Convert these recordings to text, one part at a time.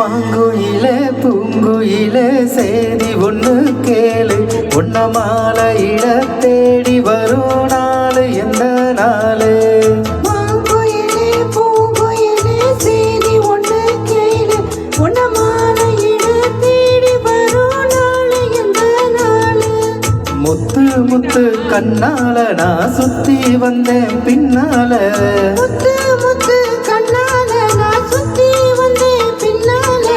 மாங்குயில பூங்குயில சேதி ஒண்ணு கேளு, உன்ன மாலையிட தேடி வரும் நாளு எந்த நாளு? மாங்குயிலே பூங்குயிலே சேதி ஒண்ணு கேளு, உன்ன மாலையிட தேடி வரும் நாளு எந்த நாளு? முத்து முத்து கண்ணால நான் சுத்தி வந்தேன் பின்னால, முத்து முத்து கண்ணால நான் சுத்தி வந்தேன் பின்னால.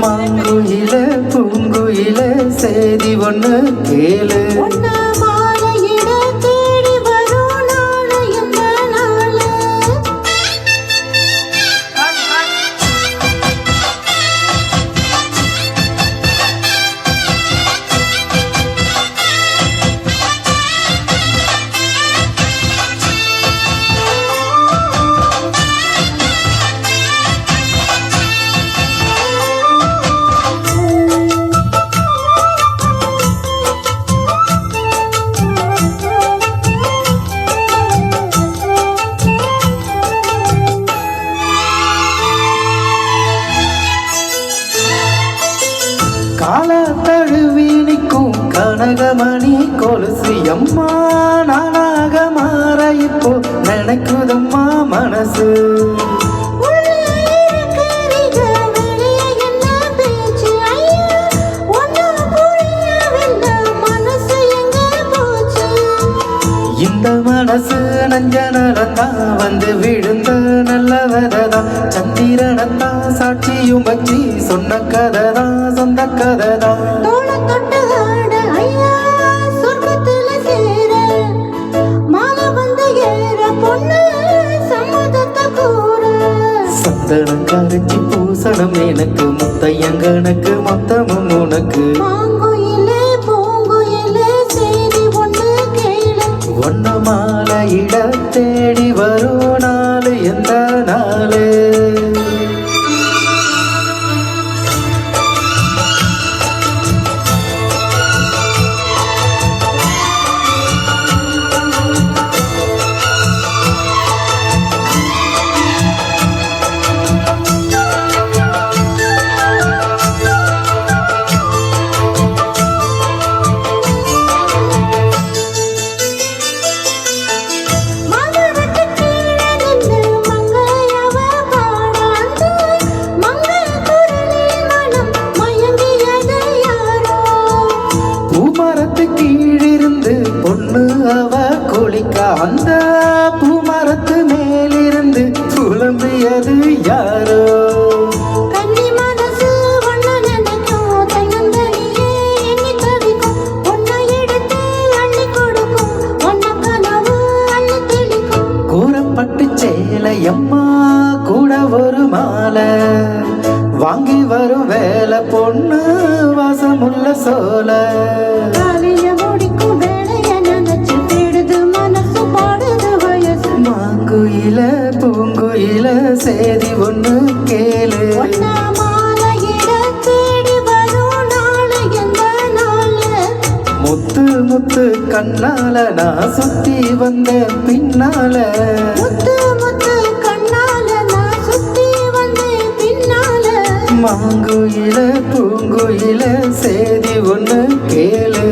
மாங்குயில பூங்குயில சேதி ஒண்ணு கேளு, உன்ன மாலையிட தேடி வரும் நாளு எந்த நாளு? கால தழுவி நிற்கும் கனகமணி கொலுசு அம்மா, நானாக மாற இப்போ நினைக்குதம்மா மனசு. உள்ளே இருக்கிறீங்க வெளியே என்ன பேச்சு ஐயா, ஒன்னும் புரியவில்லை மனசு எங்க போச்சு? இந்த மனசு நஞ்ச நடந்தான் வந்து விழுந்த நல்லவரதான், சந்திரனத்தான் சாட்சியும் வச்சு சொன்ன கதைதான் சொந்த கதைதான். தோள தொட்டதாட ஐயா சொர்க்கத்துல சேர, மாலை வந்து ஏற பொண்ணு சம்மதத்தை கூற. சந்தனம் கரைச்சி பூசணம் எனக்கு, முத்தையங்கனக்கு மொத்தமும் உனக்கு. மாங்குயிலே பூங்குயிலே சேதி ஒண்ணு கேளு, ஒன்ன மாலையிட தேடி வரும் நாளு எந்த நாளு? மகரத்து கீழே நின்று மங்கையவ பாட, அந்த மங்கை குரலில் மனம் மயங்கியது யாரோ? பூமரத்து கீழிருந்து பொண்ணு அவ குளிக்க, அந்த பூமரத்து மேலிருந்து புலம்பியது யாரோ? கன்னி மனசு ஒண்ணு நினைக்கும், தன்னந்தனியே எண்ணி தவிக்கும், ஒன்னை எடுத்து அள்ளி கொடுக்கும், ஒன்ன கனவு அள்ளி தெளிக்கும். கூறப்பட்டு சேலையம்மா கூட ஒரு மாலை, வாங்கி வரும் வேலை பொண்ணு வாசமுள்ள சோல. காலைய முடிக்கும் வேலைய நினைச்சு தேடுது மனசு பாடுது வயசு. மாங்குயில பூங்குயில சேதி ஒண்ணு கேளு, ஒன்ன மாலையிட தேடி வரும் நாளு எந்த நாளு? முத்து முத்து கண்ணால நான் சுத்தி வந்தேன் பின்னால, முத்து முத்து கண்ணால நான் சுத்தி வந்தேன் பின்னால. மாங்குயில பூங்குயில சேதி ஒண்ணு கேளு.